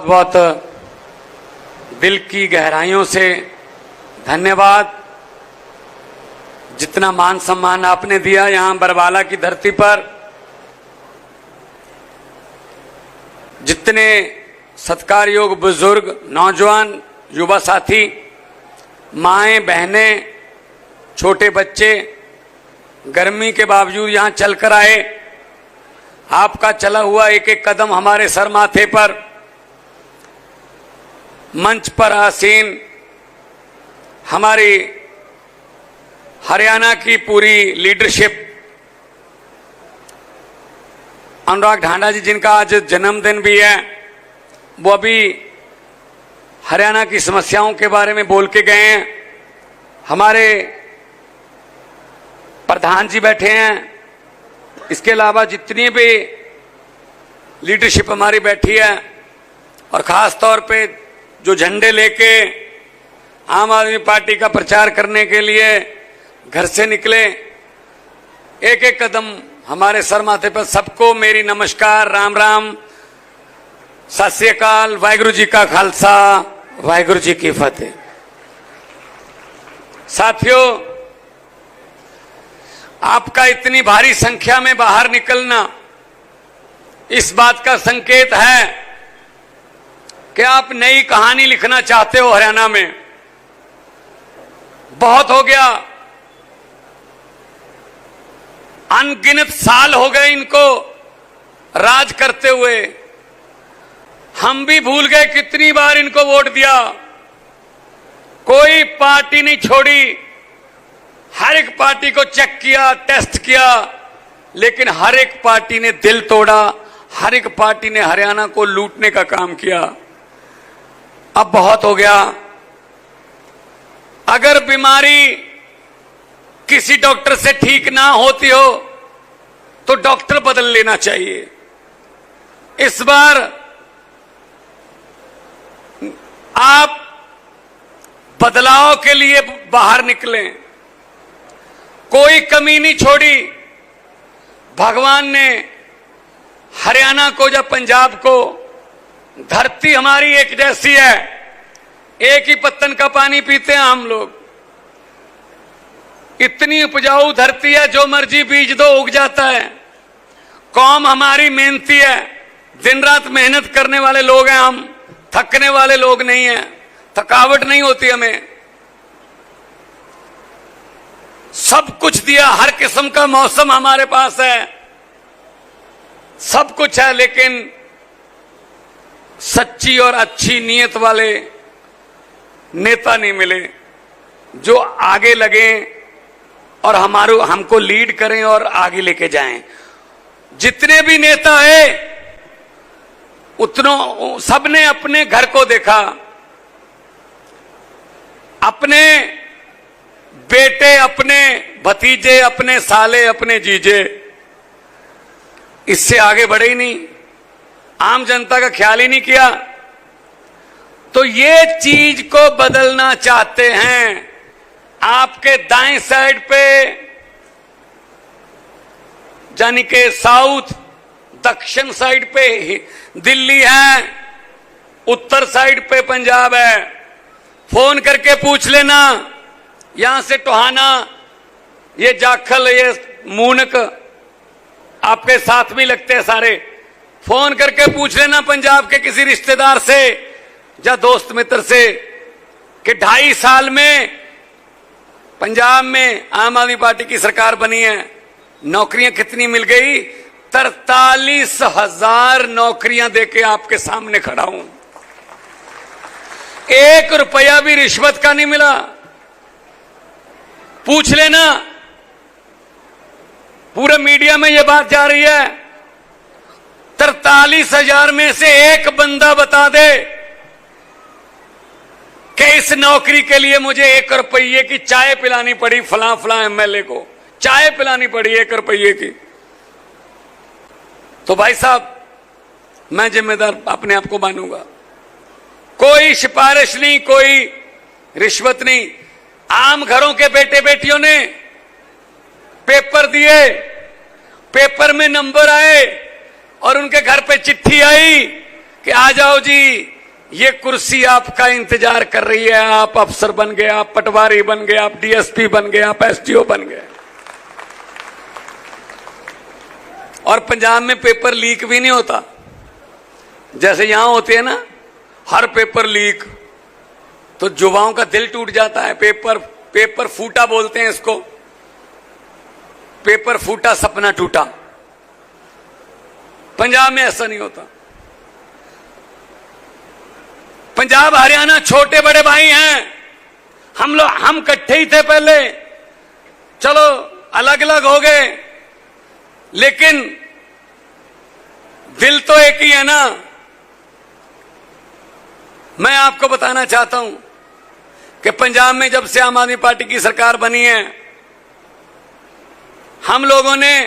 बहुत दिल की गहराइयों से धन्यवाद। जितना मान सम्मान आपने दिया यहां बरवाला की धरती पर, जितने सत्कार योग्य बुजुर्ग, नौजवान, युवा साथी, माएं, बहनें, छोटे बच्चे गर्मी के बावजूद यहां चलकर आए। आपका चला हुआ एक एक कदम हमारे सर माथे पर, मंच पर आसीन हमारी हरियाणा की पूरी लीडरशिप, अनुराग ढांडा जी जिनका आज जन्मदिन भी है, वो अभी हरियाणा की समस्याओं के बारे में बोल के गए हैं। हमारे प्रधान जी बैठे हैं, इसके अलावा जितनी भी लीडरशिप हमारी बैठी है, और खास तौर पे जो झंडे लेके आम आदमी पार्टी का प्रचार करने के लिए घर से निकले, एक एक कदम हमारे सर माथे पर, सबको मेरी नमस्कार, राम राम, सत श्री अकाल, वाहिगुरु जी का खालसा, वाहिगुरु जी की फतेह। साथियों, आपका इतनी भारी संख्या में बाहर निकलना इस बात का संकेत है कि आप नई कहानी लिखना चाहते हो हरियाणा में। बहुत हो गया, अनगिनत साल हो गए इनको राज करते हुए। हम भी भूल गए कितनी बार इनको वोट दिया। कोई पार्टी नहीं छोड़ी, हर एक पार्टी को चेक किया, टेस्ट किया, लेकिन हर एक पार्टी ने दिल तोड़ा, हर एक पार्टी ने हरियाणा को लूटने का काम किया। अब बहुत हो गया। अगर बीमारी किसी डॉक्टर से ठीक ना होती हो तो डॉक्टर बदल लेना चाहिए। इस बार आप बदलाव के लिए बाहर निकलें, कोई कमी नहीं छोड़ी। भगवान ने हरियाणा को या पंजाब को, धरती हमारी एक जैसी है, एक ही पत्तन का पानी पीते हैं हम लोग। इतनी उपजाऊ धरती है, जो मर्जी बीज दो उग जाता है। कौम हमारी मेहनती है, दिन रात मेहनत करने वाले लोग हैं हम, थकने वाले लोग नहीं हैं, थकावट नहीं होती हमें। सब कुछ दिया, हर किस्म का मौसम हमारे पास है, सब कुछ है, लेकिन सच्ची और अच्छी नीयत वाले नेता नहीं मिले जो आगे लगे और हमको लीड करें और आगे लेके जाएं। जितने भी नेता है उतनों सबने अपने घर को देखा, अपने बेटे, अपने भतीजे, अपने साले, अपने जीजे, इससे आगे बढ़े ही नहीं, आम जनता का ख्याल ही नहीं किया। तो ये चीज को बदलना चाहते हैं। आपके दाएं साइड पे यानी कि साउथ, दक्षिण साइड पे दिल्ली है, उत्तर साइड पे पंजाब है। फोन करके पूछ लेना, यहां से टोहाना, ये जाखल, ये मूनक आपके साथ भी लगते हैं सारे। फोन करके पूछ लेना पंजाब के किसी रिश्तेदार से या दोस्त मित्र से कि 2.5 साल में पंजाब में आम आदमी पार्टी की सरकार बनी है, नौकरियां कितनी मिल गई। 43,000 नौकरियां देके आपके सामने खड़ा हूं। 1 रुपया भी रिश्वत का नहीं मिला। पूछ लेना, पूरे मीडिया में यह बात जा रही है। 43,000 में से एक बंदा बता दे कि इस नौकरी के लिए मुझे 1 रुपये की चाय पिलानी पड़ी, फलां फलां एमएलए को चाय पिलानी पड़ी 1 रुपये की। तो भाई साहब, मैं जिम्मेदार अपने आप को मानूंगा। कोई सिफारिश नहीं, कोई रिश्वत नहीं। आम घरों के बेटे बेटियों ने पेपर दिए, पेपर में नंबर आए और उनके घर पे चिट्ठी आई कि आ जाओ जी, ये कुर्सी आपका इंतजार कर रही है। आप अफसर बन गए, आप पटवारी बन गए, आप डीएसपी बन गए, आप एसडीओ बन गए। और पंजाब में पेपर लीक भी नहीं होता जैसे यहां होते हैं ना, हर पेपर लीक, तो युवाओं का दिल टूट जाता है। पेपर फूटा बोलते हैं इसको, पेपर फूटा सपना टूटा। पंजाब में ऐसा नहीं होता। पंजाब हरियाणा छोटे बड़े भाई हैं। हम इकट्ठे ही थे पहले, चलो अलग अलग हो गए, लेकिन दिल तो एक ही है ना। मैं आपको बताना चाहता हूं कि पंजाब में जब से आम आदमी पार्टी की सरकार बनी है, हम लोगों ने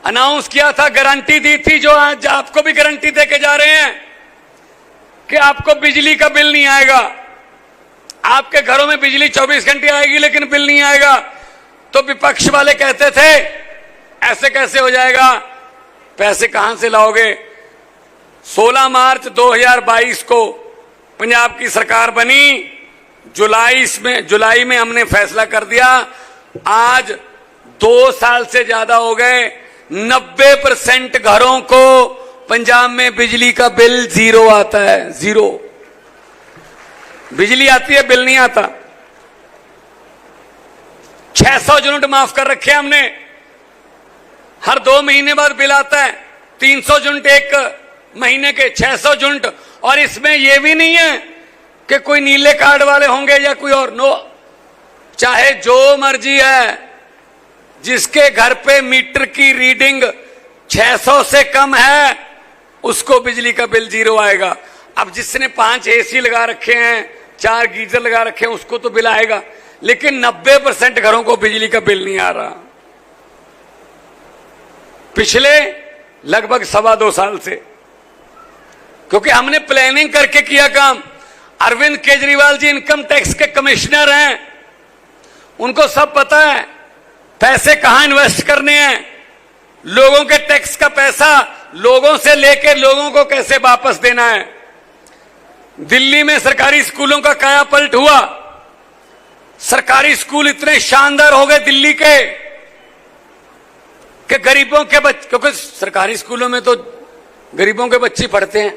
अनाउंस किया था, गारंटी दी थी, जो आज आपको भी गारंटी देके जा रहे हैं कि आपको बिजली का बिल नहीं आएगा। आपके घरों में बिजली 24 घंटे आएगी लेकिन बिल नहीं आएगा। तो विपक्ष वाले कहते थे ऐसे कैसे हो जाएगा, पैसे कहां से लाओगे। 16 मार्च 2022 को पंजाब की सरकार बनी। जुलाई में हमने फैसला कर दिया। आज 2 साल से ज्यादा हो गए, 90% घरों को पंजाब में बिजली का बिल जीरो आता है। जीरो बिजली आती है, बिल नहीं आता। 600 यूनिट माफ कर रखे हमने। हर 2 महीने बाद बिल आता है। 300 यूनिट एक महीने के, 600 यूनिट। और इसमें यह भी नहीं है कि कोई नीले कार्ड वाले होंगे या कोई और। नो, चाहे जो मर्जी है, जिसके घर पे मीटर की रीडिंग 600 से कम है उसको बिजली का बिल जीरो आएगा। अब जिसने 5 एसी लगा रखे हैं, 4 गीजर लगा रखे हैं, उसको तो बिल आएगा, लेकिन 90% घरों को बिजली का बिल नहीं आ रहा। पिछले लगभग 2.25 साल से, क्योंकि हमने प्लानिंग करके किया काम। अरविंद केजरीवाल जी इनकम टैक्स के कमिश्नर हैं, उनको सब पता है पैसे कहां इन्वेस्ट करने हैं। लोगों के टैक्स का पैसा लोगों से लेकर लोगों को कैसे वापस देना है। दिल्ली में सरकारी स्कूलों का कायापलट हुआ। सरकारी स्कूल इतने शानदार हो गए दिल्ली के कि गरीबों के बच्चे, क्योंकि सरकारी स्कूलों में तो गरीबों के बच्चे पढ़ते हैं,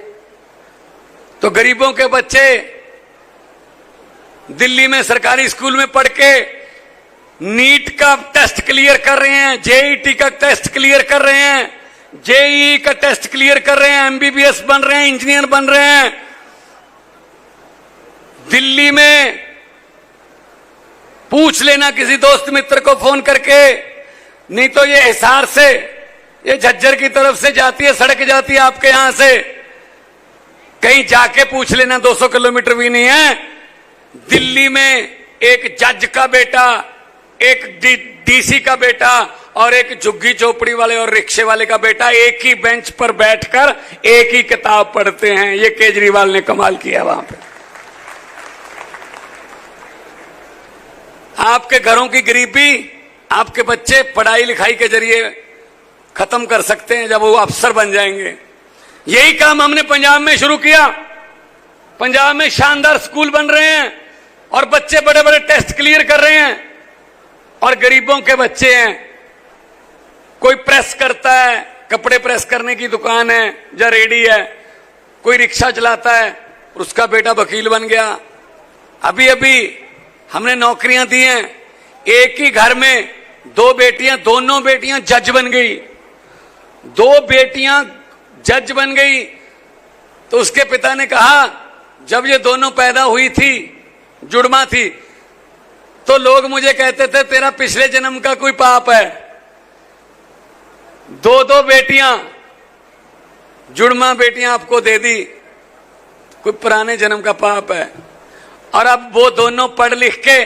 तो गरीबों के बच्चे दिल्ली में सरकारी स्कूल में पढ़ के नीट का टेस्ट क्लियर कर रहे हैं, जेईटी का टेस्ट क्लियर कर रहे हैं, जेईई का टेस्ट क्लियर कर रहे हैं, एमबीबीएस बन रहे हैं, इंजीनियर बन रहे हैं। दिल्ली में पूछ लेना किसी दोस्त मित्र को फोन करके, नहीं तो ये हिसार से, ये झज्जर की तरफ से जाती है, सड़क जाती है आपके यहां से, कहीं जाके पूछ लेना, 200 किलोमीटर भी नहीं है। दिल्ली में एक जज का बेटा, एक डीसी का बेटा और एक झुग्गी चौपड़ी वाले और रिक्शे वाले का बेटा एक ही बेंच पर बैठकर एक ही किताब पढ़ते हैं। ये केजरीवाल ने कमाल किया वहां पे। आपके घरों की गरीबी आपके बच्चे पढ़ाई लिखाई के जरिए खत्म कर सकते हैं जब वो अफसर बन जाएंगे। यही काम हमने पंजाब में शुरू किया। पंजाब में शानदार स्कूल बन रहे हैं और बच्चे बड़े बड़े टेस्ट क्लियर कर रहे हैं। और गरीबों के बच्चे हैं, कोई प्रेस करता है, कपड़े प्रेस करने की दुकान है या रेडी है, कोई रिक्शा चलाता है, उसका बेटा वकील बन गया। अभी अभी हमने नौकरियां दी हैं। एक ही घर में 2 बेटियां, दोनों बेटियां जज बन गई। 2 बेटियां जज बन गई तो उसके पिता ने कहा, जब ये दोनों पैदा हुई थी, जुड़वा थी, तो लोग मुझे कहते थे तेरा पिछले जन्म का कोई पाप है। 2 बेटियां, जुड़वा बेटियां आपको दे दी, कोई पुराने जन्म का पाप है। और अब वो दोनों पढ़ लिख के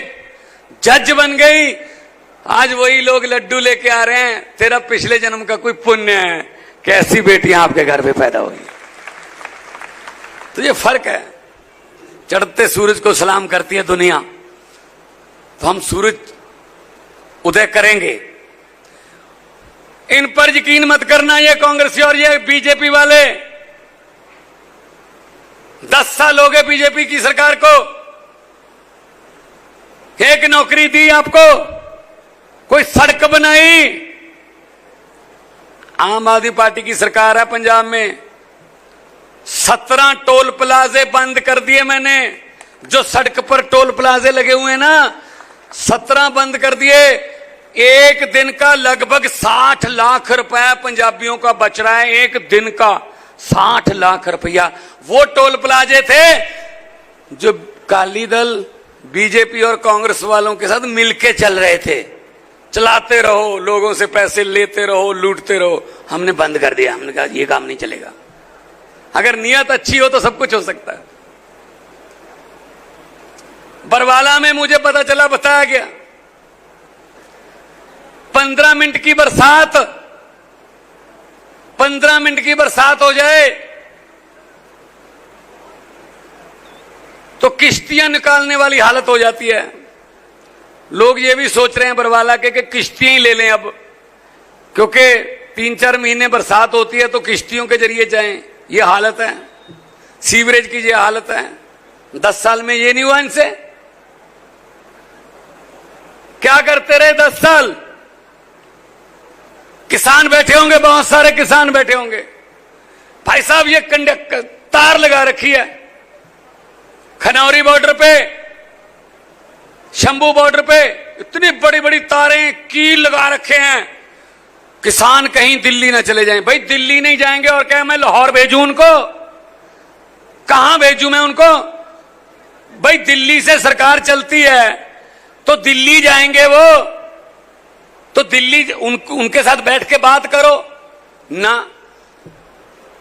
जज बन गई। आज वही लोग लड्डू लेके आ रहे हैं, तेरा पिछले जन्म का कोई पुण्य है। कैसी बेटियां आपके घर पे पैदा हुई। तो ये फर्क है। चढ़ते सूरज को सलाम करती है दुनिया, तो हम सूरज उदय करेंगे। इन पर यकीन मत करना, ये कांग्रेसी और ये बीजेपी वाले 10 साल हो गए बीजेपी की सरकार को, एक नौकरी दी आपको, कोई सड़क बनाई? आम आदमी पार्टी की सरकार है पंजाब में, 17 टोल प्लाजे बंद कर दिए मैंने। जो सड़क पर टोल प्लाजे लगे हुए हैं ना, 17 बंद कर दिए। एक दिन का लगभग 60 लाख रुपया पंजाबियों का बच रहा है, एक दिन का 60 लाख रुपया। वो टोल प्लाजे थे जो अकाली दल, बीजेपी और कांग्रेस वालों के साथ मिलके चल रहे थे। चलाते रहो, लोगों से पैसे लेते रहो, लूटते रहो। हमने बंद कर दिया, हमने कहा ये काम नहीं चलेगा। अगर नियत अच्छी हो तो सब कुछ हो सकता है। बरवाला में मुझे पता चला, बताया गया, 15 मिनट की बरसात, 15 मिनट की बरसात हो जाए तो किश्तियां निकालने वाली हालत हो जाती है। लोग ये भी सोच रहे हैं बरवाला के कि किश्तियां ही ले लें अब, क्योंकि 3-4 महीने बरसात होती है तो किश्तियों के जरिए जाएं। ये हालत है, सीवरेज की ये हालत है। 10 साल में ये नहीं हुआ इनसे। क्या करते रहे 10 साल? किसान बैठे होंगे, बहुत सारे किसान बैठे होंगे। भाई साहब ये कंडक्टर तार लगा रखी है खनौरी बॉर्डर पे, शंभू बॉर्डर पे, इतनी बड़ी बड़ी तारें, कील लगा रखे हैं। किसान कहीं दिल्ली ना चले जाएं। भाई दिल्ली नहीं जाएंगे और क्या मैं लाहौर भेजूं उनको? कहां भेजूं मैं उनको? भाई दिल्ली से सरकार चलती है तो दिल्ली जाएंगे वो, तो दिल्ली उनके साथ बैठ के बात करो ना।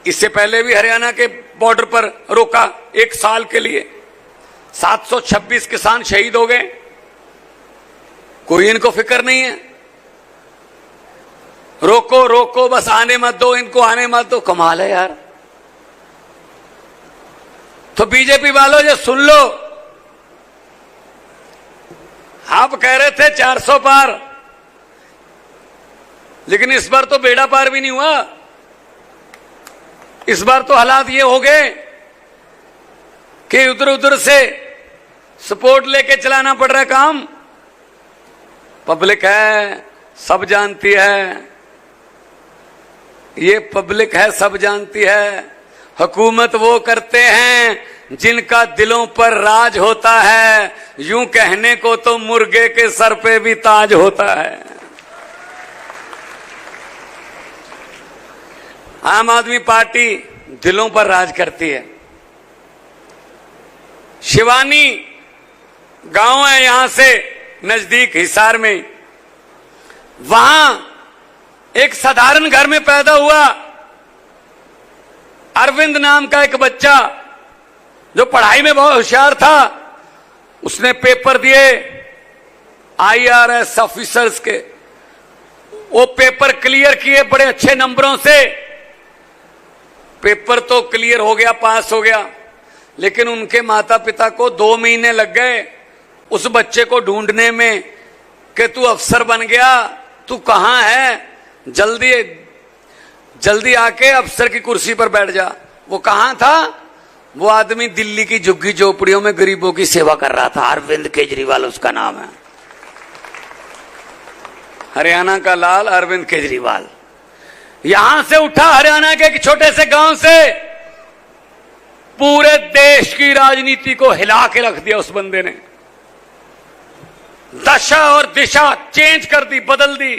इससे पहले भी हरियाणा के बॉर्डर पर रोका 1 साल के लिए, 726 किसान शहीद हो गए। कोई इनको फिक्र नहीं है। रोको रोको, बस आने मत दो इनको, आने मत दो। कमाल है यार। तो बीजेपी वालों ये सुन लो, आप कह रहे थे 400 पार, लेकिन इस बार तो बेड़ा पार भी नहीं हुआ। इस बार तो हालात ये हो गए कि उधर उधर से सपोर्ट लेके चलाना पड़ रहा है काम। पब्लिक है, सब जानती है, ये पब्लिक है, सब जानती है। हुकूमत वो करते हैं जिनका दिलों पर राज होता है। यूं कहने को तो मुर्गे के सर पे भी ताज होता है। आम आदमी पार्टी दिलों पर राज करती है। शिवानी गांव है यहां से नजदीक, हिसार में। वहां एक साधारण घर में पैदा हुआ अरविंद नाम का एक बच्चा, जो पढ़ाई में बहुत होशियार था। उसने पेपर दिए IRS ऑफिसर्स के, वो पेपर क्लियर किए बड़े अच्छे नंबरों से। पेपर तो क्लियर हो गया, पास हो गया, लेकिन उनके माता पिता को 2 महीने लग गए उस बच्चे को ढूंढने में कि तू अफसर बन गया, तू कहां है, जल्दी जल्दी आके अफसर की कुर्सी पर बैठ जा। वो कहां था? वो आदमी दिल्ली की झुग्गी झोपड़ियों में गरीबों की सेवा कर रहा था। अरविंद केजरीवाल उसका नाम है। हरियाणा का लाल अरविंद केजरीवाल यहां से उठा, हरियाणा के एक छोटे से गांव से, पूरे देश की राजनीति को हिला के रख दिया उस बंदे ने। दशा और दिशा चेंज कर दी, बदल दी।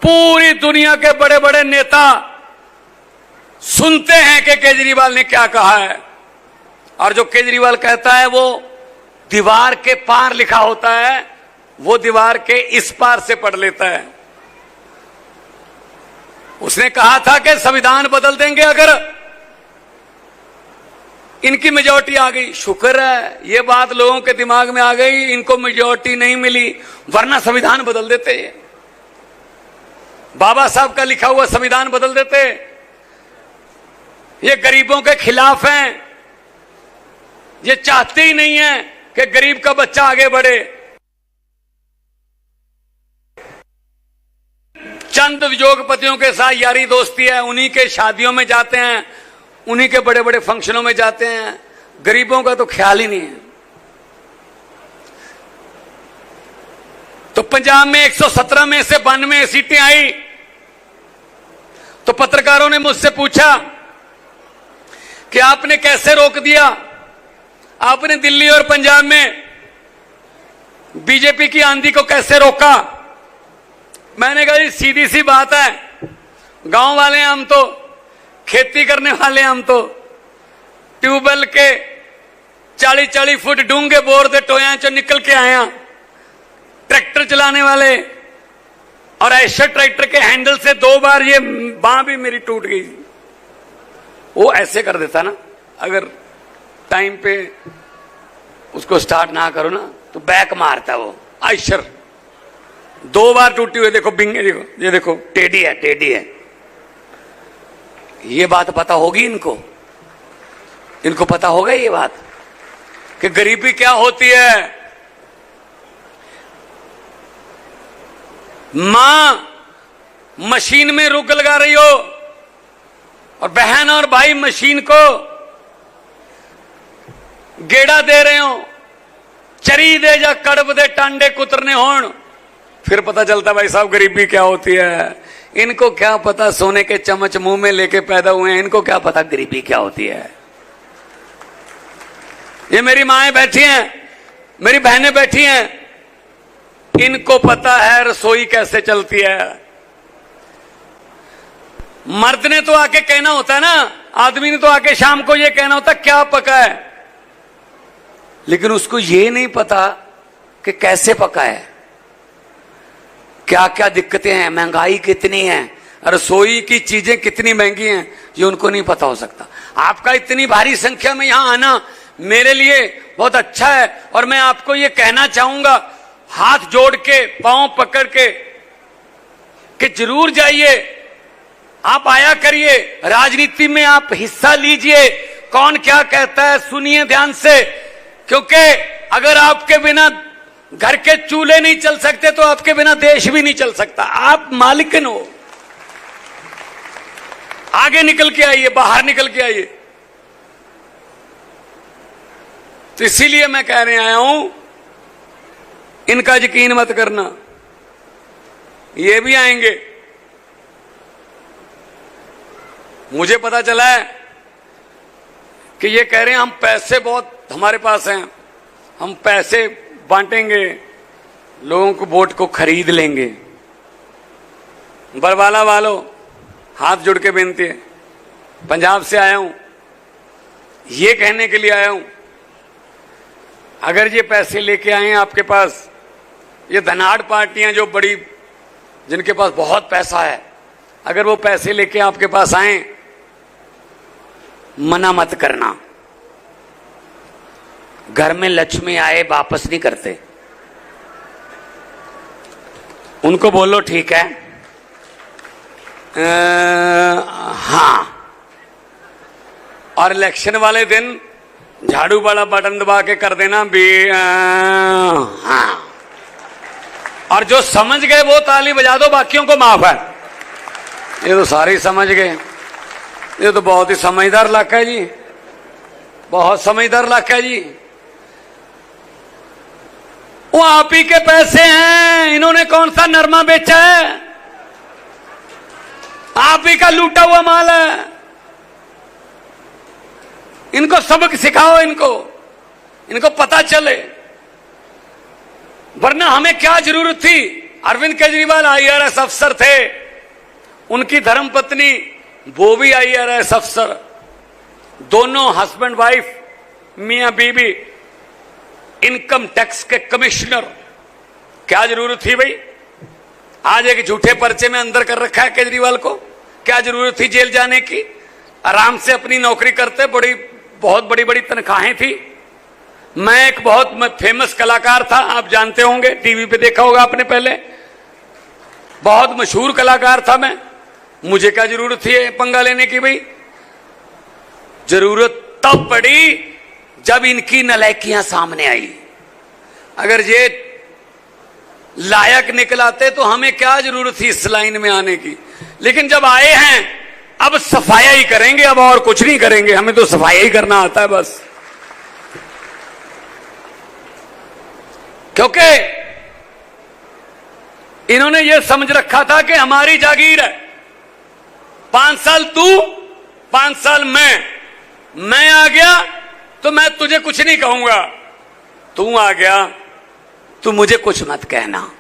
पूरी दुनिया के बड़े बड़े नेता सुनते हैं कि केजरीवाल ने क्या कहा है, और जो केजरीवाल कहता है वो दीवार के पार लिखा होता है, वो दीवार के इस पार से पढ़ लेता है। उसने कहा था कि संविधान बदल देंगे अगर इनकी मेजॉरिटी आ गई। शुक्र है ये बात लोगों के दिमाग में आ गई, इनको मेजॉरिटी नहीं मिली, वरना संविधान बदल देते। ये बाबा साहब का लिखा हुआ संविधान बदल देते। ये गरीबों के खिलाफ हैं, ये चाहते ही नहीं है कि गरीब का बच्चा आगे बढ़े। चंद उद्योगपतियों के साथ यारी दोस्ती है, उन्हीं के शादियों में जाते हैं, उन्हीं के बड़े बड़े फंक्शनों में जाते हैं, गरीबों का तो ख्याल ही नहीं है। तो पंजाब में 117 में से 92 सीटें आई, तो पत्रकारों ने मुझसे पूछा कि आपने कैसे रोक दिया, आपने दिल्ली और पंजाब में बीजेपी की आंधी को कैसे रोका। मैंने कहा जी सीधी सी बात है, गांव वाले हम तो, खेती करने वाले हम तो, ट्यूबवेल के 40-40 फुट डूंगे बोर दे टोया चो निकल के आया, ट्रैक्टर चलाने वाले, और ऐसे ट्रैक्टर के हैंडल से 2 बार ये बांह भी मेरी टूट गई। वो ऐसे कर देता ना, अगर टाइम पे उसको स्टार्ट ना करो ना तो बैक मारता वो। आयशर 2 बार टूटी हुई, देखो बिंगे, देखो ये देखो टेढ़ी है, टेढ़ी है। ये बात पता होगी इनको, इनको पता होगा ये बात कि गरीबी क्या होती है। मां मशीन में रुक लगा रही हो और बहन और भाई मशीन को गेड़ा दे रहे हो, चरी दे या कड़ब दे टांडे कुतरने होण, फिर पता चलता भाई साहब गरीबी क्या होती है। इनको क्या पता, सोने के चम्मच मुंह में लेके पैदा हुए हैं, इनको क्या पता गरीबी क्या होती है। ये मेरी माएं बैठी हैं, मेरी बहनें बैठी हैं, इनको पता है रसोई कैसे चलती है। मर्द ने तो आके कहना होता है ना, आदमी ने तो आके शाम को ये कहना होता क्या पका है, लेकिन उसको ये नहीं पता कि कैसे पका है, क्या क्या दिक्कतें हैं, महंगाई कितनी है, रसोई की चीजें कितनी महंगी हैं, ये उनको नहीं पता हो सकता। आपका इतनी भारी संख्या में यहां आना मेरे लिए बहुत अच्छा है, और मैं आपको ये कहना चाहूंगा हाथ जोड़ के, पांव पकड़ के, कि जरूर जाइए, आप आया करिए, राजनीति में आप हिस्सा लीजिए, कौन क्या कहता है सुनिए ध्यान से, क्योंकि अगर आपके बिना घर के चूल्हे नहीं चल सकते तो आपके बिना देश भी नहीं चल सकता। आप मालिकन हो, आगे निकल के आइए, बाहर निकल के आइए। तो इसीलिए मैं कहने आया हूं, इनका यकीन मत करना, ये भी आएंगे। मुझे पता चला है कि ये कह रहे हैं हम पैसे बहुत हमारे पास हैं, हम पैसे बांटेंगे, लोगों को वोट को खरीद लेंगे। बरवाला वालों, हाथ जोड़ के विनती है, पंजाब से आया हूं, ये कहने के लिए आया हूं, अगर ये पैसे लेके आए हैं आपके पास, ये धनाढ़ पार्टियां जो बड़ी, जिनके पास बहुत पैसा है, अगर वो पैसे लेके आपके पास आए, मना मत करना। घर में लक्ष्मी आए वापस नहीं करते, उनको बोलो ठीक है, हाँ, और इलेक्शन वाले दिन झाड़ू वाला बटन दबा के कर देना भी हाँ, और जो समझ गए वो ताली बजा दो, बाकियों को माफ है। ये तो सारे ही समझ गए, ये तो बहुत ही समझदार इलाका है जी, बहुत समझदार इलाका है जी। वो आप ही के पैसे हैं, इन्होंने कौन सा नरमा बेचा है, आप ही का लूटा हुआ माल है। इनको सबक सिखाओ, इनको पता चले, वरना हमें क्या जरूरत थी। अरविंद केजरीवाल IRS अफसर थे, उनकी धर्मपत्नी वो भी IRS अफसर, दोनों हस्बैंड वाइफ, मियां बीबी, इनकम टैक्स के कमिश्नर। क्या जरूरत थी भाई, आज एक झूठे पर्चे में अंदर कर रखा है केजरीवाल को, क्या जरूरत थी जेल जाने की, आराम से अपनी नौकरी करते, बहुत बड़ी बड़ी तनख्वाहें थी। मैं एक बहुत फेमस कलाकार था, आप जानते होंगे, टीवी पे देखा होगा आपने पहले, बहुत मशहूर कलाकार था मैं, मुझे क्या जरूरत थी पंगा लेने की भाई। जरूरत तब पड़ी जब इनकी नलायकियां सामने आई। अगर ये लायक निकलाते तो हमें क्या जरूरत थी इस लाइन में आने की, लेकिन जब आए हैं अब सफाया ही करेंगे, अब और कुछ नहीं करेंगे, हमें तो सफाया ही करना आता है बस। क्योंकि इन्होंने ये समझ रखा था कि हमारी जागीर है, 5 साल तू 5 साल मैं आ गया तो मैं तुझे कुछ नहीं कहूंगा, तू आ गया तू मुझे कुछ मत कहना।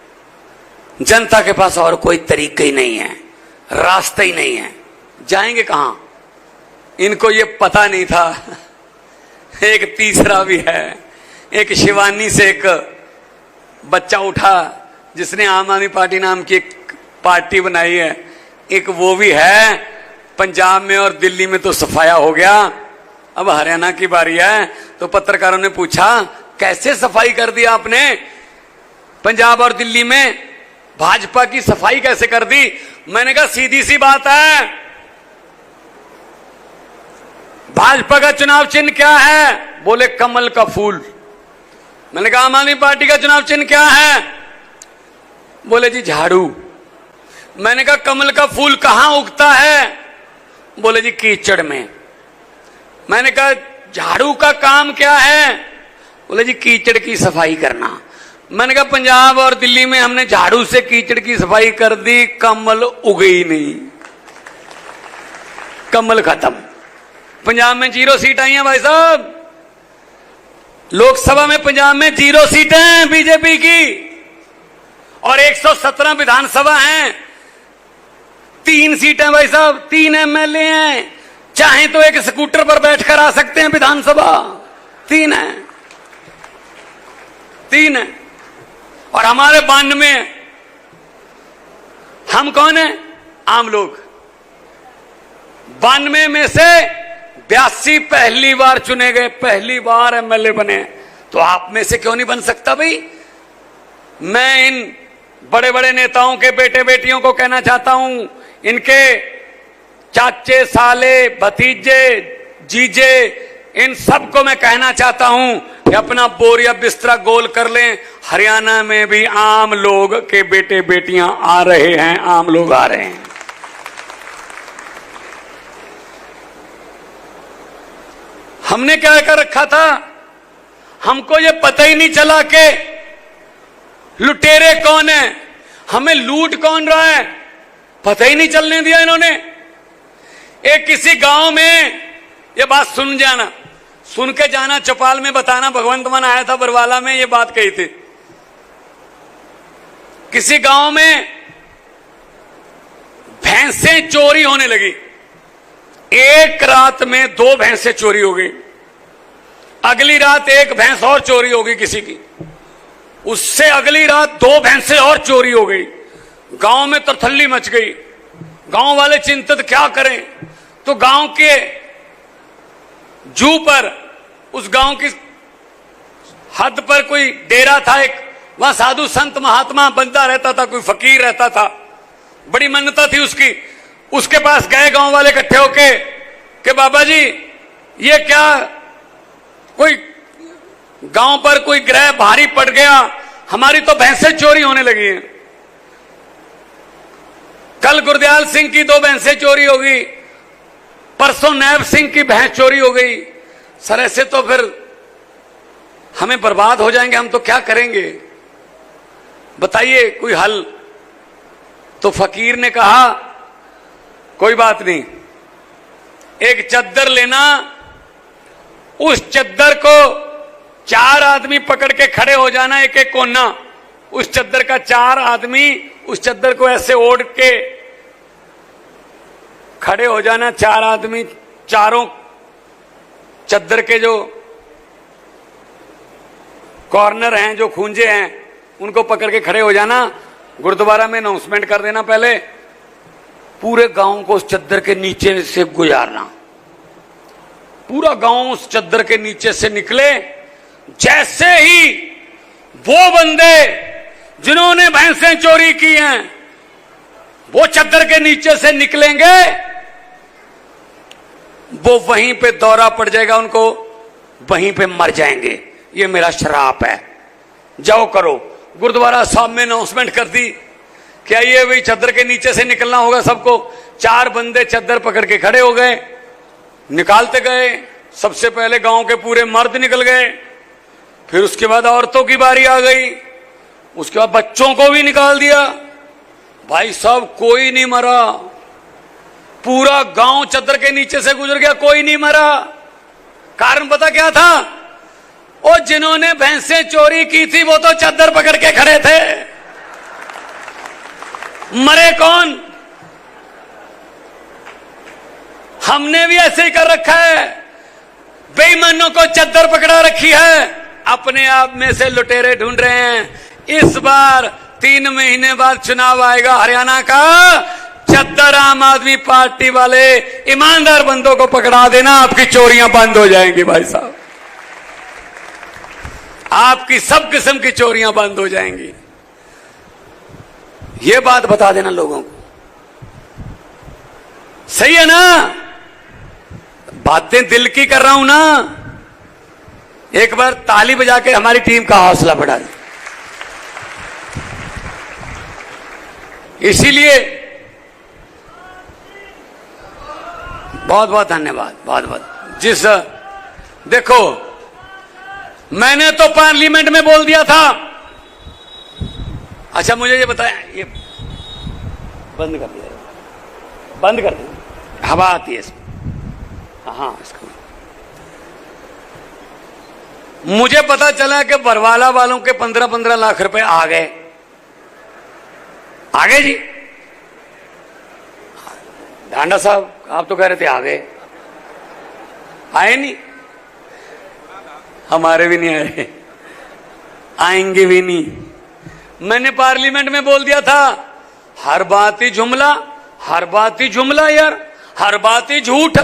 जनता के पास और कोई तरीका ही नहीं है, रास्ता ही नहीं है, जाएंगे कहां? इनको ये पता नहीं था। एक तीसरा भी है, एक शिवानी से एक बच्चा उठा जिसने आम आदमी पार्टी नाम की एक पार्टी बनाई है, एक वो भी है। पंजाब में और दिल्ली में तो सफाया हो गया, अब हरियाणा की बारी है। तो पत्रकारों ने पूछा कैसे सफाई कर दिया आपने पंजाब और दिल्ली में, भाजपा की सफाई कैसे कर दी? मैंने कहा सीधी सी बात है, भाजपा का चुनाव चिन्ह क्या है? बोले कमल का फूल। मैंने कहा आम आदमी पार्टी का चुनाव चिन्ह क्या है? बोले जी झाड़ू। मैंने कहा कमल का फूल कहां उगता है? बोले जी कीचड़ में। मैंने कहा झाड़ू का काम क्या है? बोले जी कीचड़ की सफाई करना। मैंने कहा पंजाब और दिल्ली में हमने झाड़ू से कीचड़ की सफाई कर दी, कमल उगे ही नहीं, कमल खत्म। पंजाब में 0 सीट आई हैं भाई साहब, लोकसभा में पंजाब में 0 सीटें हैं बीजेपी की, और 117 विधानसभा हैं, 3 सीटें भाई साहब, 3 एमएलए हैं, चाहे तो एक स्कूटर पर बैठकर आ सकते हैं विधानसभा, 3 है, 3 है। और हमारे 92 हम कौन है? आम लोग। 92 में से 82 पहली बार चुने गए, पहली बार एमएलए बने। तो आप में से क्यों नहीं बन सकता भाई? मैं इन बड़े बड़े नेताओं के बेटे बेटियों को कहना चाहता हूं, इनके चाचे साले भतीजे जीजे, इन सबको मैं कहना चाहता हूं कि अपना बोरिया बिस्तरा गोल कर लें। हरियाणा में भी आम लोग के बेटे बेटियां आ रहे हैं, आम लोग आ रहे हैं। हमने क्या कर रखा था, हमको ये पता ही नहीं चला कि लुटेरे कौन है, हमें लूट कौन रहा है, पता ही नहीं चलने दिया इन्होंने। एक किसी गांव में, ये बात सुन जाना, सुन के जाना, चौपाल में बताना, भगवंत मन आया था बरवाला में, ये बात कही थी। किसी गांव में भैंसें चोरी होने लगी, एक रात में 2 भैंसें चोरी हो गई, अगली रात 1 भैंस और चोरी हो गई किसी की, उससे अगली रात 2 भैंसें और चोरी हो गई। गांव में तरथल्ली मच गई, गांव वाले चिंतित क्या करें। तो गांव के जू पर, उस गांव की हद पर कोई डेरा था एक, वहां साधु संत महात्मा बंदा रहता था, कोई फकीर रहता था, बड़ी मान्यता थी उसकी। उसके पास गए गांव वाले इकट्ठे होके कि बाबा जी ये क्या, कोई गांव पर कोई ग्रह भारी पड़ गया, हमारी तो भैंसें चोरी होने लगी हैं। कल गुरदयाल सिंह की 2 भैंसें चोरी हो गई, परसों नैब सिंह की भैंस चोरी हो गई। सर ऐसे तो फिर हमें बर्बाद हो जाएंगे, हम तो क्या करेंगे, बताइए कोई हल। तो फकीर ने कहा कोई बात नहीं, एक चद्दर लेना, उस चद्दर को 4 आदमी पकड़ के खड़े हो जाना, एक एक कोना, उस चद्दर का 4 आदमी उस चद्दर को ऐसे ओढ़ के खड़े हो जाना, 4 आदमी चारों चद्दर के जो कॉर्नर हैं, जो खूंजे हैं, उनको पकड़ के खड़े हो जाना। गुरुद्वारा में अनाउंसमेंट कर देना, पहले पूरे गांव को उस चद्दर के नीचे से गुजारना, पूरा गांव उस चद्दर के नीचे से निकले। जैसे ही वो बंदे जिन्होंने भैंसें चोरी की हैं वो चद्दर के नीचे से निकलेंगे, वो वहीं पे दौरा पड़ जाएगा, उनको वहीं पे मर जाएंगे। ये मेरा श्राप है, जाओ करो। गुरुद्वारा साहब में अनाउंसमेंट कर दी कि आइए भाई चद्दर के नीचे से निकलना होगा सबको। 4 बंदे चद्दर पकड़ के खड़े हो गए, निकालते गए। सबसे पहले गांव के पूरे मर्द निकल गए, फिर उसके बाद औरतों की बारी आ गई, उसके बाद बच्चों को भी निकाल दिया। भाई साहब कोई नहीं मरा, पूरा गांव चद्दर के नीचे से गुजर गया, कोई नहीं मरा। कारण पता क्या था? और जिन्होंने भैंसें चोरी की थी वो तो चद्दर पकड़ के खड़े थे। मरे कौन? हमने भी ऐसे ही कर रखा है, बेईमानों को चद्दर पकड़ा रखी है, अपने आप में से लुटेरे ढूंढ रहे हैं। इस बार 3 महीने बाद चुनाव आएगा हरियाणा का, चद्दर आम आदमी पार्टी वाले ईमानदार बंदों को पकड़ा देना, आपकी चोरियां बंद हो जाएंगी भाई साहब, आपकी सब किस्म की चोरियां बंद हो जाएंगी। ये बात बता देना लोगों को, सही है ना? बातें दिल की कर रहा हूं ना। एक बार ताली बजा के हमारी टीम का हौसला बढ़ा दे। इसीलिए बहुत बहुत धन्यवाद, बहुत बहुत। देखो, मैंने तो पार्लियामेंट में बोल दिया था। अच्छा मुझे ये बताया, ये बंद कर दिया, बंद कर दिया, हवा आती है इसमें। हाँ, इसको मुझे पता चला कि बरवाला वालों के 15-15 लाख रुपए आ गए। आ गए जी। डांडा साहब आप तो कह रहे थे आ गए, आए नहीं? हमारे भी नहीं आए, आएंगे भी नहीं। मैंने पार्लियामेंट में बोल दिया था, हर बात ही जुमला, हर बात ही जुमला यार, हर बात ही झूठ।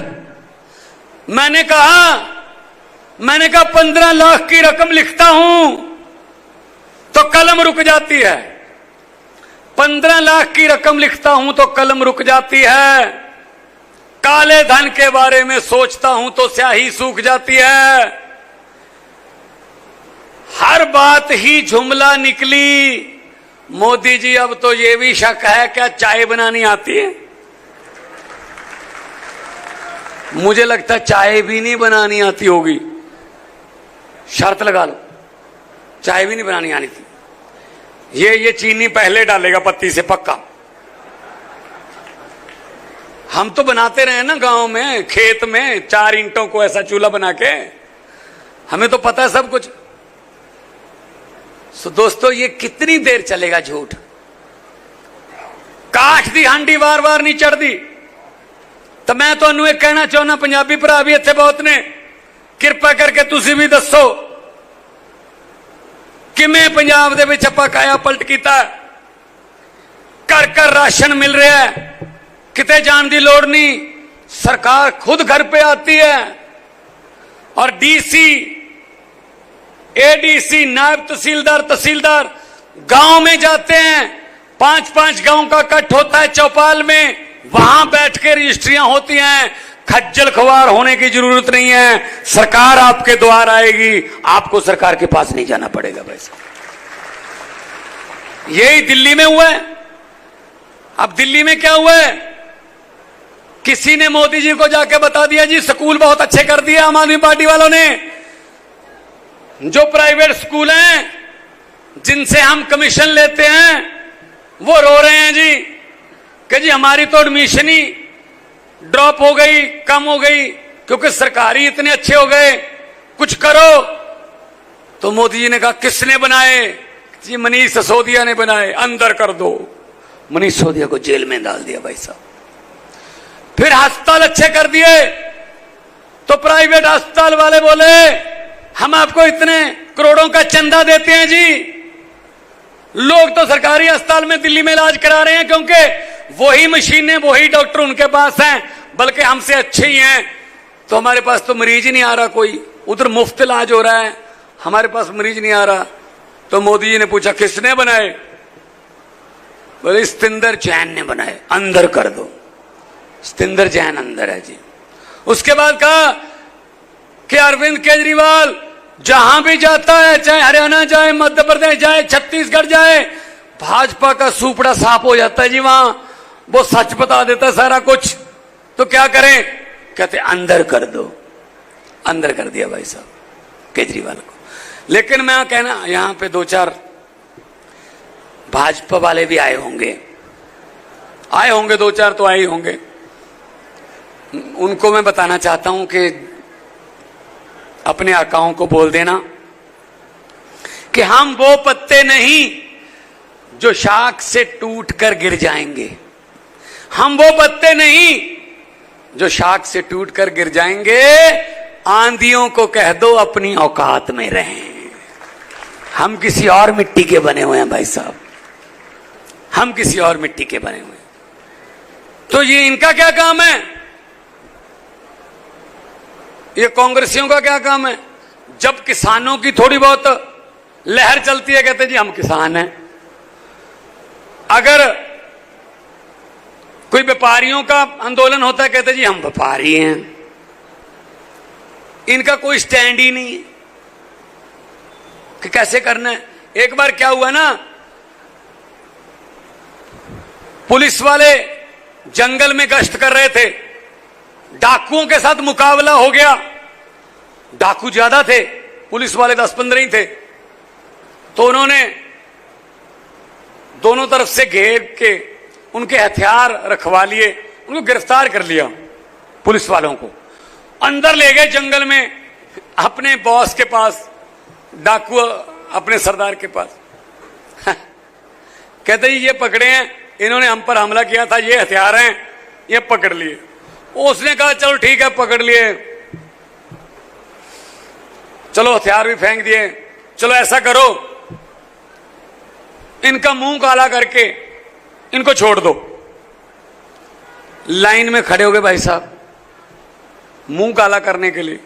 मैंने कहा 15 लाख की रकम लिखता हूं तो कलम रुक जाती है, 15 लाख की रकम लिखता हूं तो कलम रुक जाती है, काले धन के बारे में सोचता हूं तो स्याही सूख जाती है। हर बात ही जुमला निकली। मोदी जी अब तो ये भी शक है क्या चाय बनानी आती है? मुझे लगता है चाय भी नहीं बनानी आती होगी, शर्त लगा लो, चाय भी नहीं बनानी आनी थी। ये चीनी पहले डालेगा पत्ती से पक्का। हम तो बनाते रहे ना गांव में, खेत में 4 ईंटों को ऐसा चूल्हा बना के, हमें तो पता है सब कुछ। तो दोस्तों ये कितनी देर चलेगा झूठ? काठ दी हांडी वार वार नहीं चढ़ती। तो मैं ਤੁਹਾਨੂੰ ਇਹ ਕਹਿਣਾ ਚਾਹੁੰਦਾ, ਪੰਜਾਬੀ ਭਰਾ ਵੀ ਇੱਥੇ ਬਹੁਤ ਨੇ, ਕਿਰਪਾ ਕਰਕੇ ਤੁਸੀਂ ਵੀ ਦੱਸੋ ਕਿਵੇਂ ਪੰਜਾਬ ਦੇ ਵਿੱਚ ਆਪਾਂ ਕਾਇਆ ਪਲਟ ਕੀਤਾ। ਘਰ ਘਰ राशन मिल रहा है, किते जान की लोड़ नहीं, सरकार खुद घर पे आती है और डीसी, एडीसी, नायब तहसीलदार, तहसीलदार गांव में जाते हैं। 5-5 गांव का इकट्ठ होता है चौपाल में, वहां बैठ के रजिस्ट्रियां होती हैं। खज्जल खुआर होने की जरूरत नहीं है, सरकार आपके द्वार आएगी, आपको सरकार के पास नहीं जाना पड़ेगा। वैसे यही दिल्ली में हुआ है। अब दिल्ली में क्या हुआ है? किसी ने मोदी जी को जाके बता दिया जी स्कूल बहुत अच्छे कर दिए आम आदमी पार्टी वालों ने। जो प्राइवेट स्कूल हैं जिनसे हम कमीशन लेते हैं वो रो रहे हैं जी कि जी हमारी तो एडमिशन ही ड्रॉप हो गई, कम हो गई, क्योंकि सरकारी इतने अच्छे हो गए, कुछ करो। तो मोदी जी ने कहा किसने बनाए? जी मनीष सिसोदिया ने बनाए, अंदर कर दो। मनीष सिसोदिया को जेल में डाल दिया भाई साहब। फिर अस्पताल अच्छे कर दिए तो प्राइवेट अस्पताल वाले बोले हम आपको इतने करोड़ों का चंदा देते हैं जी। लोग तो सरकारी अस्पताल में दिल्ली में इलाज करा रहे हैं क्योंकि वही मशीनें, वही डॉक्टर उनके पास हैं, बल्कि हमसे अच्छे ही हैं। तो हमारे पास तो मरीज ही नहीं आ रहा कोई, उधर मुफ्त इलाज हो रहा है, हमारे पास मरीज नहीं आ रहा। तो मोदी जी ने पूछा किसने बनाए? बोले सतिंदर जैन ने बनाए, अंदर कर दो। सतिंदर जैन अंदर है जी। उसके बाद कहा कि अरविंद केजरीवाल जहां भी जाता है, चाहे हरियाणा जाए, मध्य प्रदेश जाए, छत्तीसगढ़ जाए, भाजपा का सुपड़ा साफ हो जाता है जी। वहां वो सच बता देता सारा कुछ, तो क्या करें? कहते अंदर कर दो। अंदर कर दिया भाई साहब केजरीवाल को। लेकिन मैं कहना, यहां पे 2-4 भाजपा वाले भी आए होंगे 2-4 तो आए ही होंगे। उनको मैं बताना चाहता हूं कि अपने आकाओं को बोल देना कि हम वो पत्ते नहीं जो शाख से टूटकर गिर जाएंगे। हम वो पत्ते नहीं जो शाख से टूटकर गिर जाएंगे। आंधियों को कह दो अपनी औकात में रहें। हम किसी और मिट्टी के बने हुए हैं भाई साहब, हम किसी और मिट्टी के बने हुए हैं। तो ये इनका क्या काम है? ये कांग्रेसियों का क्या काम है? जब किसानों की थोड़ी बहुत लहर चलती है, कहते जी हम किसान हैं। अगर कोई व्यापारियों का आंदोलन होता है, कहते जी हम व्यापारी हैं। इनका कोई स्टैंड ही नहीं है कि कैसे करना है। एक बार क्या हुआ ना, पुलिस वाले जंगल में गश्त कर रहे थे, डाकुओं के साथ मुकाबला हो गया। डाकू ज्यादा थे, पुलिस वाले 10-15 ही थे। तो उन्होंने दोनों तरफ से घेर के उनके हथियार रखवा लिए, उनको गिरफ्तार कर लिया। पुलिस वालों को अंदर ले गए जंगल में अपने बॉस के पास, डाकू अपने सरदार के पास। कहते जी ये पकड़े हैं, इन्होंने हम पर हमला किया था, ये हथियार हैं, ये पकड़ लिए। उसने कहा चलो ठीक है, पकड़ लिए, चलो हथियार भी फेंक दिए। चलो ऐसा करो, इनका मुंह काला करके इनको छोड़ दो। लाइन में खड़े हो गए भाई साहब मुंह काला करने के लिए।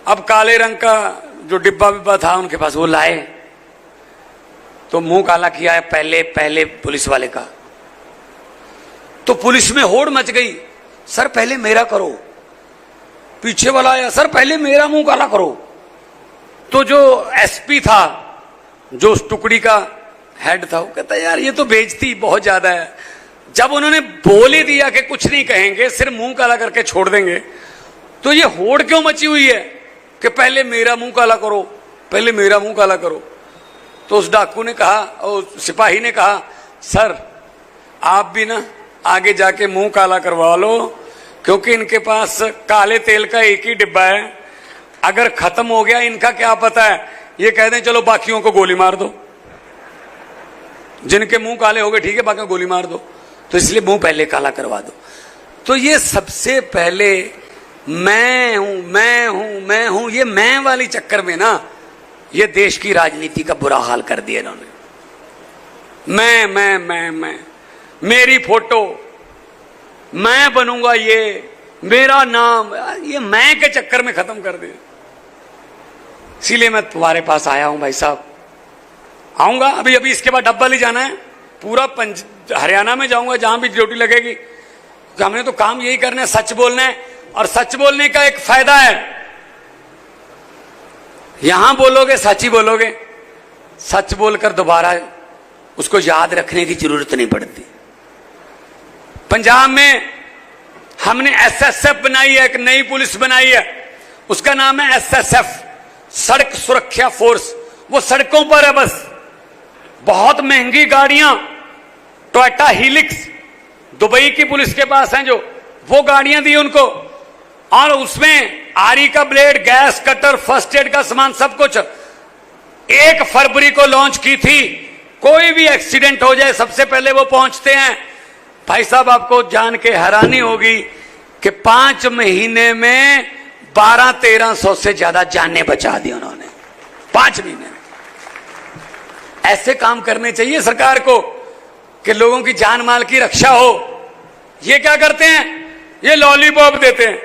अब काले रंग का जो डिब्बा बिब्बा था उनके पास, वो लाए तो मुंह काला किया है पहले पुलिस वाले का। तो पुलिस में होड़ मच गई, सर पहले मेरा करो। पीछे वाला आया, सर पहले मेरा मुंह काला करो। तो जो एसपी था, जो उस टुकड़ी का हेड था, वो कहता यार ये तो बेइज्जती बहुत ज्यादा है। जब उन्होंने बोल ही दिया कि कुछ नहीं कहेंगे, सिर्फ मुंह काला करके छोड़ देंगे, तो ये होड़ क्यों मची हुई है कि पहले मेरा मुंह काला करो, पहले मेरा मुंह काला करो। तो उस डाकू ने कहा, और सिपाही ने कहा, सर आप भी ना आगे जाके मुंह काला करवा लो, क्योंकि इनके पास काले तेल का एक ही डिब्बा है। अगर खत्म हो गया, इनका क्या पता है, ये कह दें चलो बाकियों को गोली मार दो, जिनके मुंह काले हो गए ठीक है, बाकी गोली मार दो। तो इसलिए मुंह पहले काला करवा दो। तो ये सबसे पहले मैं हूं मैं हूं मैं हूं, ये मैं वाली चक्कर में ना ये देश की राजनीति का बुरा हाल कर दिया इन्होंने। मैं मेरी फोटो, मैं बनूंगा, ये मेरा नाम, ये मैं के चक्कर में खत्म कर दिया। इसीलिए मैं तुम्हारे पास आया हूं भाई साहब। आऊंगा अभी इसके बाद डब्बा ले जाना है, पूरा हरियाणा में जाऊंगा जहां भी ड्यूटी लगेगी। हमने तो काम यही करना है, सच बोलना है। और सच बोलने का एक फायदा है, यहां बोलोगे सच ही बोलोगे, सच बोलकर दोबारा उसको याद रखने की जरूरत नहीं पड़ती। पंजाब में हमने एसएसएफ बनाई है, एक नई पुलिस बनाई है, उसका नाम है एसएसएफ, सड़क सुरक्षा फोर्स। वो सड़कों पर है बस। बहुत महंगी गाड़ियां, टोयोटा हीलिक्स दुबई की पुलिस के पास हैं, जो वो गाड़ियां दी उनको, और उसमें आरी का blade, gas cutter, first aid का सामान, सब कुछ 1 फरवरी को लॉन्च की थी। कोई भी एक्सीडेंट हो जाए सबसे पहले वो पहुंचते हैं। भाई साहब आपको जान के हैरानी होगी कि 5 महीने में 1200-1300 से ज्यादा जानें बचा दी उन्होंने, 5 महीने में। ऐसे काम करने चाहिए सरकार को कि लोगों की जान माल की रक्षा हो। ये क्या करते हैं, ये लॉलीपॉप देते हैं,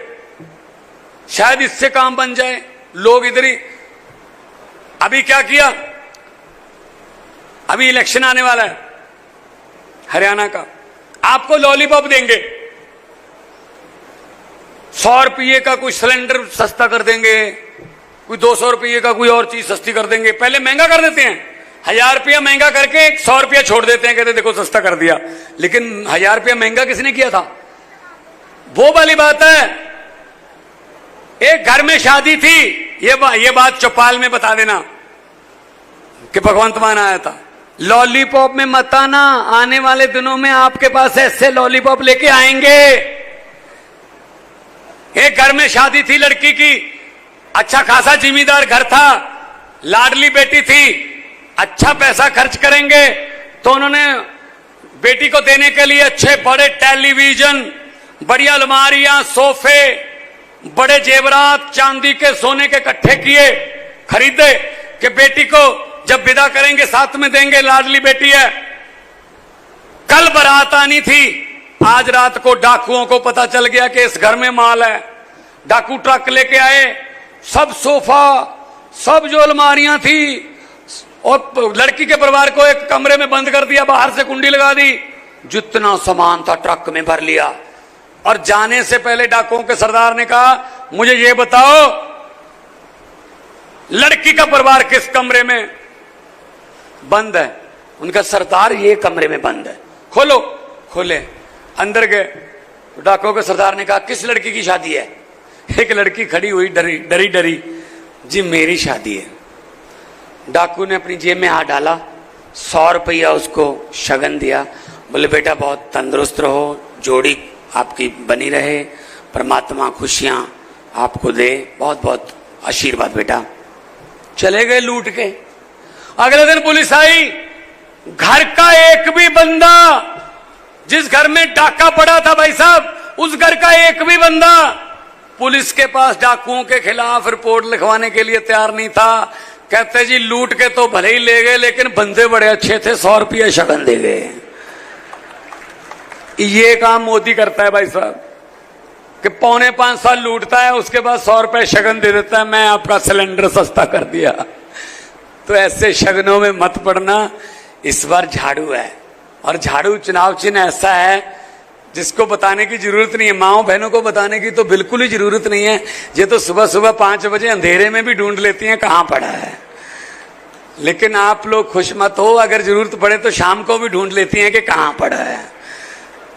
शायद इससे काम बन जाए। लोग इधर ही, अभी क्या किया, अभी इलेक्शन आने वाला है हरियाणा का, आपको लॉलीपॉप देंगे, 100 रुपये का कोई सिलेंडर सस्ता कर देंगे, कोई 200 रुपये का कोई और चीज सस्ती कर देंगे। पहले महंगा कर देते हैं, 1000 रुपया महंगा करके 100 रुपया छोड़ देते हैं, कहते देखो सस्ता कर दिया। लेकिन 1000 रुपया महंगा किसने किया था? वो वाली बात है। एक घर में शादी थी, ये बात चौपाल में बता देना कि भगवंत मान आया था। लॉलीपॉप में मत आना, आने वाले दिनों में आपके पास ऐसे लॉलीपॉप लेके आएंगे। एक घर में शादी थी लड़की की, अच्छा खासा जिम्मेदार घर था, लाडली बेटी थी, अच्छा पैसा खर्च करेंगे तो उन्होंने बेटी को देने के लिए अच्छे बड़े टेलीविजन, बढ़िया अलमारियां, सोफे, बड़े जेवरात, चांदी के सोने के इकट्ठे किए, खरीदे कि बेटी को जब विदा करेंगे साथ में देंगे, लाडली बेटी है। कल बारात आनी थी, आज रात को डाकुओं को पता चल गया कि इस घर में माल है। डाकू ट्रक लेके आए, सब सोफा, सब जो अलमारियां थी, और लड़की के परिवार को एक कमरे में बंद कर दिया, बाहर से कुंडी लगा दी, जितना सामान था ट्रक में भर लिया। और जाने से पहले डाकुओं के सरदार ने कहा, मुझे ये बताओ लड़की का परिवार किस कमरे में बंद है? उनका सरदार ये कमरे में बंद है, खोलो। खोले, अंदर गए। डाकुओं के सरदार ने कहा, किस लड़की की शादी है? एक लड़की खड़ी हुई डरी डरी, जी मेरी शादी है। डाकू ने अपनी जेब में हाथ डाला, 100 रुपया उसको शगन दिया। बोले बेटा बहुत तंदुरुस्त रहो, जोड़ी आपकी बनी रहे, परमात्मा खुशियां आपको दे, बहुत बहुत आशीर्वाद बेटा। चले गए लूट के। अगले दिन पुलिस आई, घर का एक भी बंदा, जिस घर में डाका पड़ा था भाई साहब, उस घर का एक भी बंदा पुलिस के पास डाकुओं के खिलाफ रिपोर्ट लिखवाने के लिए तैयार नहीं था। कहते जी लूट के तो भले ही ले गए, लेकिन बंदे बड़े अच्छे थे, 100 रुपये शगन दे गए। ये काम मोदी करता है भाई साहब कि 4.25 साल लूटता है, उसके बाद 100 रुपए शगन दे देता है, मैं आपका सिलेंडर सस्ता कर दिया। तो ऐसे शगनों में मत पड़ना। इस बार झाड़ू है, और झाड़ू चुनाव चिन्ह ऐसा है जिसको बताने की जरूरत नहीं है। माओ बहनों को बताने की तो बिल्कुल ही जरूरत नहीं है। ये तो सुबह सुबह 5 बजे अंधेरे में भी ढूंढ लेती हैं कहां पड़ा है। लेकिन आप लोग खुश मत हो, अगर जरूरत पड़े तो शाम को भी ढूंढ लेती हैं कि कहां पड़ा है।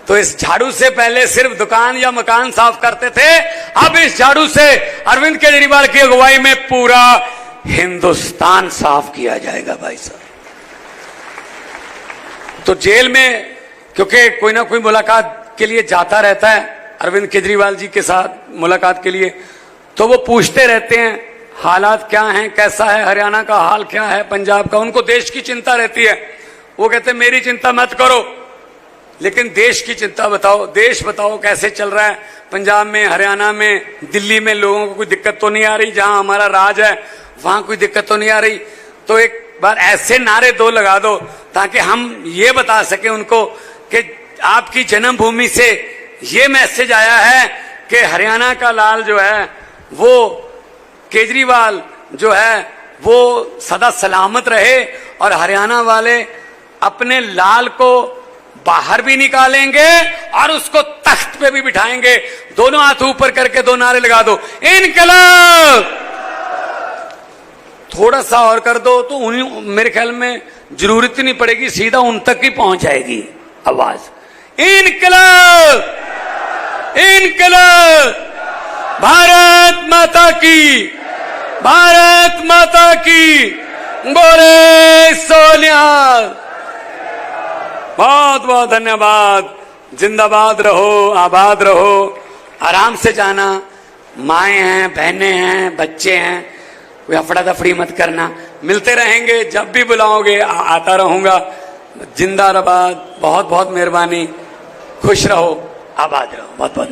तो इस झाड़ू से पहले सिर्फ दुकान या मकान साफ करते थे, अब इस झाड़ू से अरविंद केजरीवाल की अगुवाई में पूरा हिंदुस्तान साफ किया जाएगा भाई साहब। तो जेल में क्योंकि कोई ना कोई मुलाकात के लिए जाता रहता है अरविंद केजरीवाल जी के साथ मुलाकात के लिए, तो वो पूछते रहते हैं हालात क्या हैं, कैसा है हरियाणा का हाल, क्या है पंजाब का। उनको देश की चिंता रहती है। वो कहते हैं मेरी चिंता मत करो, लेकिन देश की चिंता बताओ, देश बताओ कैसे चल रहा है। पंजाब में, हरियाणा में, दिल्ली में लोगों को कोई दिक्कत तो नहीं आ रही? जहां हमारा राज है वहां कोई दिक्कत तो नहीं आ रही? तो एक बार ऐसे नारे 2 लगा दो ताकि हम ये बता सके उनको कि आपकी जन्मभूमि से ये मैसेज आया है कि हरियाणा का लाल जो है, वो केजरीवाल जो है, वो सदा सलामत रहे, और हरियाणा वाले अपने लाल को बाहर भी निकालेंगे और उसको तख्त पे भी बिठाएंगे। दोनों हाथ ऊपर करके 2 नारे लगा दो, इनकलाब। थोड़ा सा और कर दो तो उन्हीं, मेरे ख्याल में जरूरत ही नहीं पड़ेगी, सीधा उन तक ही पहुंच जाएगी आवाज। इनकलाब, इनकलाब, भारत माता की, भारत माता की, बोले सोनिहाल। बहुत बहुत धन्यवाद। जिंदाबाद रहो, आबाद रहो, आराम से जाना। माएं हैं, बहनें हैं, बच्चे हैं, कोई अफड़ा दफड़ी मत करना। मिलते रहेंगे, जब भी बुलाओगे आता रहूंगा। जिंदाबाद। बहुत बहुत मेहरबानी। खुश रहो, आबाद रहो। बहुत बहुत